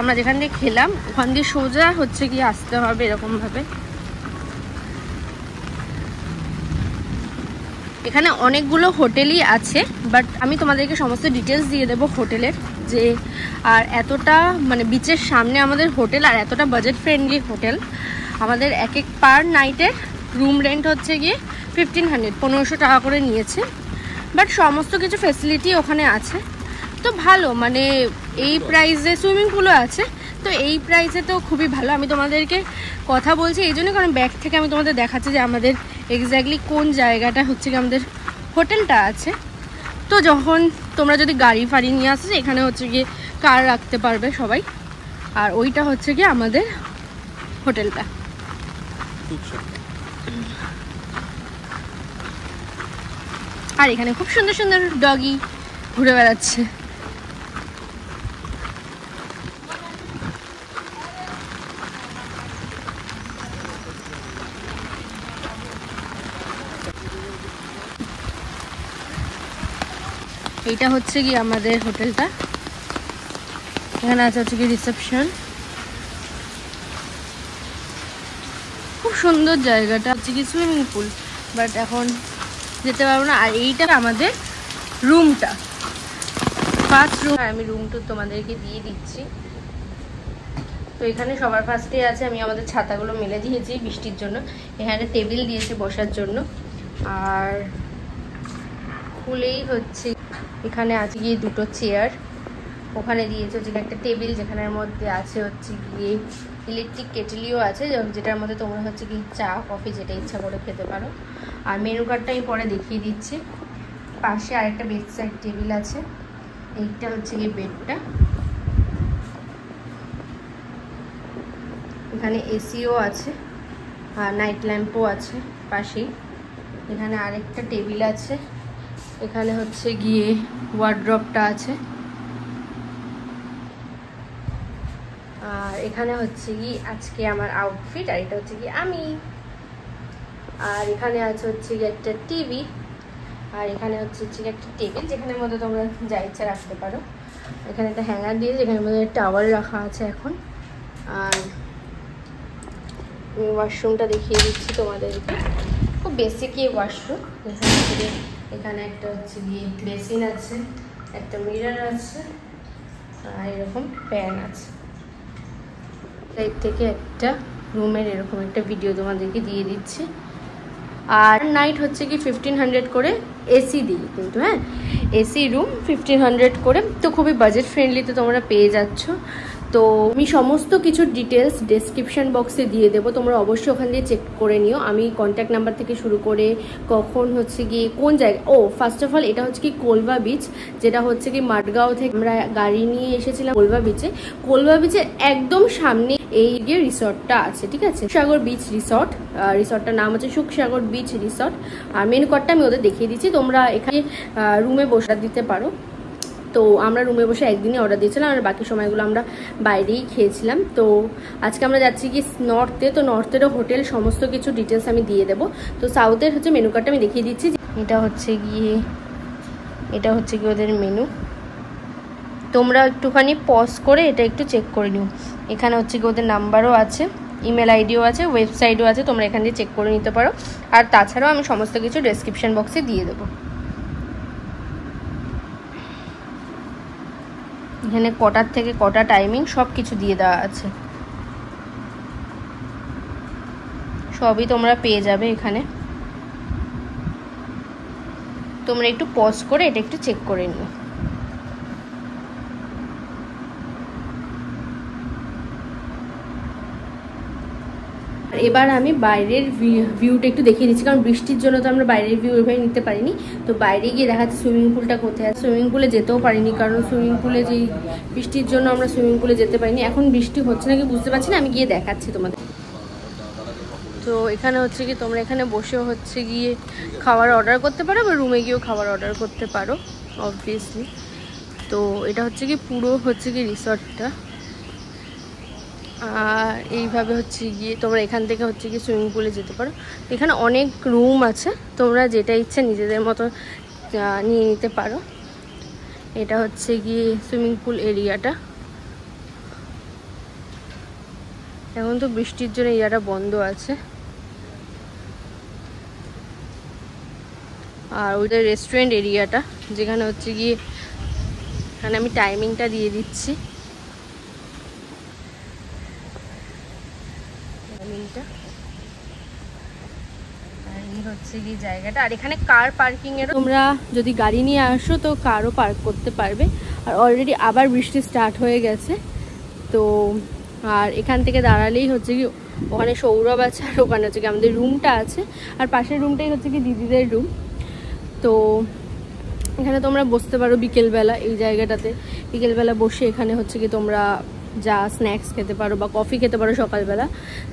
আমরা যেখান দিয়ে খেলাম ওখান দিয়ে সোজা হচ্ছে গিয়ে আসতে হবে এরকমভাবে। এখানে অনেকগুলো হোটেলই আছে, বাট আমি তোমাদেরকে সমস্ত ডিটেলস দিয়ে দেবো হোটেলের, যে আর এতটা মানে বিচের সামনে আমাদের হোটেল, আর এতটা বাজেট ফ্রেন্ডলি হোটেল। আমাদের এক এক পার নাইটের রুম রেন্ট হচ্ছে গিয়ে 1500 1500 টাকা করে নিয়েছে, বাট সমস্ত কিছু ফেসিলিটি ওখানে আছে। তো ভালো, মানে এই প্রাইসে সুইমিং পুলও আছে, তো এই প্রাইসে তো খুবই ভালো। আমি তোমাদেরকে কথা বলছি এই জন্য, কারণ ব্যাক থেকে আমি তোমাদের দেখাচ্ছি যে আমাদের এক্স্যাক্টলি কোন জায়গাটা হচ্ছে কি আমাদের হোটেলটা আছে। তো যখন তোমরা যদি গাড়ি ফাড়ি নিয়ে আসো, এখানে হচ্ছে গিয়ে কার রাখতে পারবে সবাই, আর ওইটা হচ্ছে গিয়ে আমাদের হোটেলটা। আর এখানে খুব সুন্দর সুন্দর ডগি ঘুরে বেড়াচ্ছে। এইটা হচ্ছে কি আমাদের হোটেলটা, এখানে আছে হচ্ছে কি রিসেপশন। খুব সুন্দর জায়গাটা, হচ্ছে কি সুইমিং পুল, বাট এখন যেতে পারবো না। আর এইটা আমাদের রুমটা, ফার্স্ট রুম। আমি রুমটা তোমাদেরকে দিয়ে দিচ্ছি। তো এখানে সবার ফার্স্টে আছে, আমি আমাদের ছাতাগুলো মেলে দিয়েছি বৃষ্টির জন্য। এখানে টেবিল দিয়েছে বসার জন্য, আর খুলেই হচ্ছে এখানে আছে গিয়ে দুটো চেয়ার, ওখানে দিয়েছে হচ্ছে একটা টেবিল, যেখানের মধ্যে আছে হচ্ছে গিয়ে ইলেকট্রিক কেটলিও আছে, যেটার মধ্যে তোমরা হচ্ছে কি চা কফি যেটা ইচ্ছা করে খেতে পারো। আর মেনু কার্ডটা আমি পরে দেখিয়ে দিচ্ছি। পাশে আরেকটা বেড সাইড টেবিল আছে, এইটা হচ্ছে গিয়ে বেডটা। এখানে এসিও আছে, আর নাইট ল্যাম্পও আছে পাশেই। এখানে আরেকটা টেবিল আছে, এখানে হচ্ছে গিয়ে ওয়ার্ড্রপটা আছে, আর এখানে হচ্ছে কি আজকে আমার আউটফিট, আর এটা হচ্ছে কি আমি। আর এখানে আছে হচ্ছে গিয়ে একটা টিভি, আর এখানে হচ্ছে একটা টেবিল, যেখানের মধ্যে তোমরা যা ইচ্ছা রাখতে পারো। এখানে একটা হ্যাঙ্গার দিয়েছে, যেখানের মধ্যে টাওয়াল রাখা আছে এখন। আর ওয়াশরুমটা দেখিয়ে দিচ্ছি তোমাদেরকে, খুব বেসিকই ওয়াশরুম। এখানে একটা হচ্ছে গিয়ে বেসিন আছে, একটা মিরর আছে, আর এরকম প্যান আছে। সাইড থেকে একটা রুমের এরকম একটা ভিডিও তোমাদেরকে দিয়ে দিচ্ছি। আর নাইট হচ্ছে কি 1500 করে এসি দিই কিন্তু, হ্যাঁ এসি রুম 1500 করে। তো খুবই বাজেট ফ্রেন্ডলিতে তোমরা পেয়ে যাচ্ছ। তো আমি সমস্ত কিছু ডিটেলস ডেসক্রিপশন বক্সে দিয়ে দেবো, তোমরা অবশ্যই ওখান দিয়ে চেক করে নিও। আমি কন্ট্যাক্ট নাম্বার থেকে শুরু করে কখন হচ্ছে গিয়ে কোন জায়গায়, ফার্স্ট অফ অল এটা হচ্ছে কি কোলবা বিচ, যেটা হচ্ছে কি মাঠগাঁও থেকে আমরা গাড়ি নিয়ে এসেছিলাম কোলবা বিচে। কোলবা বিচের একদম সামনে এই গিয়ে রিসর্টটা আছে, ঠিক আছে, সুখসাগর বিচ রিসর্ট। রিসর্টটার নাম হচ্ছে সুখসাগর বিচ রিসর্ট। আর মেনু কার্ডটা আমি ওদের দেখিয়ে দিচ্ছি, তোমরা এখানে রুমে বসে দিতে পারো। তো আমরা রুমে বসে একদিনই অর্ডার দিয়েছিলাম, আর বাকি সময়গুলো আমরা বাইরেই খেয়েছিলাম। তো আজকে আমরা যাচ্ছি কি নর্থে, তো নর্থেরও হোটেল সমস্ত কিছু ডিটেলস আমি দিয়ে দেবো। তো সাউথের হচ্ছে মেনু কার্ডটা আমি দেখিয়ে দিচ্ছি। এটা হচ্ছে গিয়ে ওদের মেনু। তোমরা একটুখানি পজ করে এটা একটু চেক করে নিও। এখানে হচ্ছে কি ওদের নাম্বারও আছে, ইমেল আইডিও আছে, ওয়েবসাইটও আছে, তোমরা এখান দিয়ে চেক করে নিতে পারো। আর তাছাড়াও আমি সমস্ত কিছু ডেসক্রিপশন বক্সে দিয়ে দেবো। এখানে কটার থেকে কটা টাইমিং সব কিছু দিয়ে দেওয়া আছে, সবই তোমরা পেয়ে যাবে এখানে। তোমরা একটু পজ করে এটা একটু চেক করে নিও। এবার আমি বাইরের ভিউটা একটু দেখিয়ে দিচ্ছি, কারণ বৃষ্টির জন্য তো আমরা বাইরের ভিউ এভাবে নিতে পারিনি। তো বাইরে গিয়ে দেখাচ্ছি সুইমিং পুলটা কোথায় আছে। সুইমিং পুলে যেতেও পারিনি, কারণ সুইমিং পুলে যেই বৃষ্টির জন্য আমরা সুইমিং পুলে যেতে পারিনি। এখন বৃষ্টি হচ্ছে নাকি বুঝতে পারছি না, আমি গিয়ে দেখাচ্ছি তোমাদের। তো এখানে হচ্ছে কি তোমরা এখানে বসেও হচ্ছে গিয়ে খাবার অর্ডার করতে পারো, বা রুমে গিয়েও খাবার অর্ডার করতে পারো অবভিয়াসলি। তো এটা হচ্ছে কি পুরো হচ্ছে কি রিসর্টটা। আর এইভাবে হচ্ছে গিয়ে তোমরা এখান থেকে হচ্ছে গিয়ে সুইমিং পুলে যেতে পারো। এখানে অনেক রুম আছে, তোমরা যেটা ইচ্ছা নিজেদের মতো নিয়ে নিতে পারো। এটা হচ্ছে গিয়ে সুইমিং পুল এরিয়াটা। এখন তো বৃষ্টির জন্য এরিয়াটা বন্ধ আছে। আর ওদের রেস্টুরেন্ট এরিয়াটা, যেখানে হচ্ছে গিয়ে এখানে আমি টাইমিংটা দিয়ে দিচ্ছি, টাইমিংটা। আর এই হচ্ছে গিয়ে জায়গাটা। আর এখানে কার পার্কিংয়েরও, তোমরা যদি গাড়ি নিয়ে আসো তো কারও পার্ক করতে পারবে। আর অলরেডি আবার বৃষ্টি স্টার্ট হয়ে গেছে। তো আর এখান থেকে দাঁড়ালেই হচ্ছে কি ওখানে সৌরভ আছে, আর ওখানে হচ্ছে কি আমাদের রুমটা আছে, আর পাশের রুমটাই হচ্ছে কি দিদিদের রুম। তো এখানে তোমরা বসতে পারো বিকেলবেলা, এই জায়গাটাতে বিকেলবেলা বসে এখানে হচ্ছে কি তোমরা যা স্ন্যাক্স খেতে পারো বা কফি খেতে পারো সকালবেলা।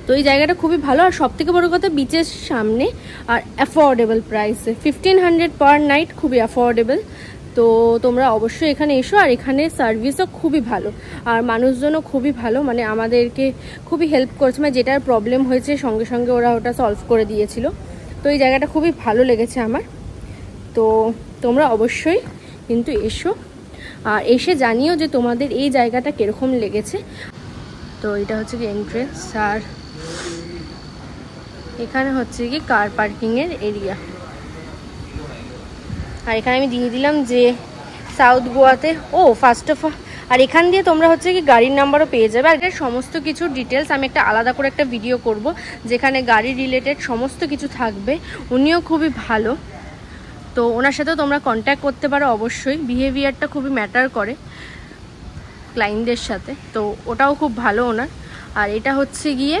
তো এই জায়গাটা খুবই ভালো। আর সবথেকে বড় কথা বিচের সামনে, আর অ্যাফোর্ডেবল প্রাইসে, 1500 পার নাইট, খুবই অ্যাফোর্ডেবল। তো তোমরা অবশ্যই এখানে এসো। আর এখানে সার্ভিসও খুবই ভালো, আর মানুষজনও খুবই ভালো, মানে আমাদেরকে খুবই হেল্প করেছে, মানে যেটার প্রবলেম হয়েছে সঙ্গে সঙ্গে ওরা ওটা সলভ করে দিয়েছিল। তো এই জায়গাটা খুবই ভালো লেগেছে আমার। তো তোমরা অবশ্যই কিন্তু এসো, আর এসে জানিও যে তোমাদের এই জায়গাটা কীরকম লেগেছে। তো এটা হচ্ছে কি এন্ট্রেন্স, আর এখানে হচ্ছে কি কার পার্কিংয়ের এরিয়া। আর এখানে আমি দিয়ে দিলাম যে সাউথ গোয়াতে ফার্স্ট অফ অল। আর এখান দিয়ে তোমরা হচ্ছে কি গাড়ির নাম্বারও পেয়ে যাবে। আর এর সমস্ত কিছু ডিটেলস আমি একটা আলাদা করে একটা ভিডিও করব, যেখানে গাড়ি রিলেটেড সমস্ত কিছু থাকবে। উনিও খুবই ভালো, তো ওনার সাথেও তোমরা কন্ট্যাক্ট করতে পারো অবশ্যই। বিহেভিয়ারটা খুবই ম্যাটার করে ক্লায়েন্টদের সাথে, তো ওটাও খুব ভালো ওনার। আর এটা হচ্ছে গিয়ে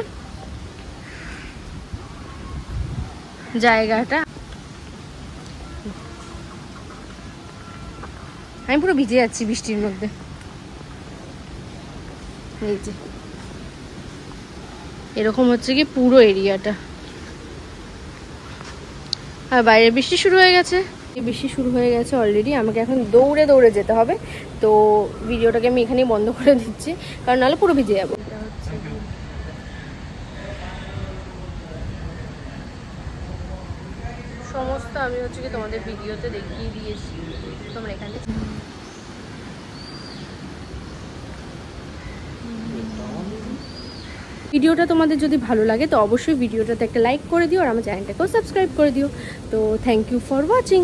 জায়গাটা, আমি পুরো ভিজে যাচ্ছি বৃষ্টির মধ্যে। এই যে এরকম হচ্ছে কি পুরো এরিয়াটা। আর বাইরে বৃষ্টি শুরু হয়ে গেছে, বৃষ্টি শুরু হয়ে গেছে অলরেডি। আমাকে এখন দৌড়ে দৌড়ে যেতে হবে। তো ভিডিওটাকে আমি এখানেই বন্ধ করে দিচ্ছি, কারণ নাহলে পুরো ভিজে যাবো। এটা হচ্ছে সমস্ত আমি হচ্ছে কি তোমাদের ভিডিওতে দেখিয়ে দিয়েছি। তোমরা এখানে ভিডিওটা তোমাদের যদি ভালো লাগে তো অবশ্যই ভিডিওটাতে একটা লাইক করে দিও, আর আমার চ্যানেলটাকেও সাবস্ক্রাইব করে দিও। তো থ্যাংক ইউ ফর ওয়াচিং।